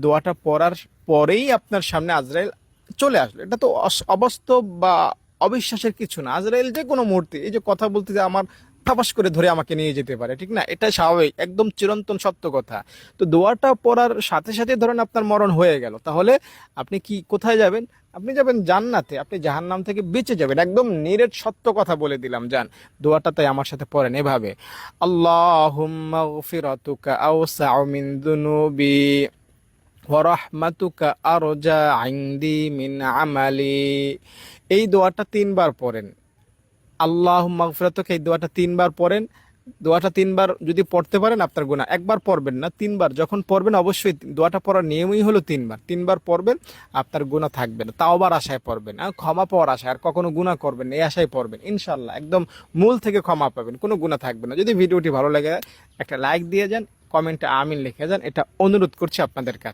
দোয়াটা পড়ার পরেই আপনার সামনে আজরাইল চলে আসলো, এটা তো অবাস্তব বা অবিশ্বাসের কিছু না। আজরাইল যে কোনো মুহূর্তে, এই যে কথা বলতে যে আমার থাপাস করে ধরে আমাকে নিয়ে যেতে পারে, ঠিক না? এটা স্বাভাবিক, একদম চিরন্তন সত্য কথা। তো দোয়াটা পড়ার সাথে সাথে ধরেন আপনার মরণ হয়ে গেল, তাহলে আপনি কি কোথায় যাবেন? আপনি যাবেন জান্নাতে, আপনি জাহান্নাম থেকে বেঁচে যাবেন, একদম নিরেট সত্য কথা বলে দিলাম। যান, দোয়াটা তাই আমার সাথে পড়েন এভাবে: আল্লাহুম্মা গফিরাতুকা আওসাউ মিন যুনুবি ওয়া রাহমাতুকা আরজা ইনদি মিন আমালি। এই দোয়াটা তিনবার পড়েন। আল্লাহুম্মা গফিরাতুকা, এই দোয়াটা তিনবার পড়েন। দোয়াটা তিনবার যদি পড়তে পারেন আপনার গুনাহ, একবার পড়বেন না, তিনবার যখন পড়বেন, অবশ্যই দোয়াটা পড়ার নিয়মই হলো তিনবার, তিনবার পড়বেন, আপনার গুনাহ থাকবে না। তাওবার আশায় পড়বেন, আর ক্ষমা পাওয়ার আশায়, আর কখনো গুনাহ করবেন না এই আশায় পড়বেন, ইনশাল্লাহ একদম মূল থেকে ক্ষমা পাবেন, কোনো গুনাহ থাকবে না। যদি ভিডিওটি ভালো লাগে একটা লাইক দিয়ে যান, কমেন্টে আমিন লিখে যান, এটা অনুরোধ করছি আপনাদের কাছে।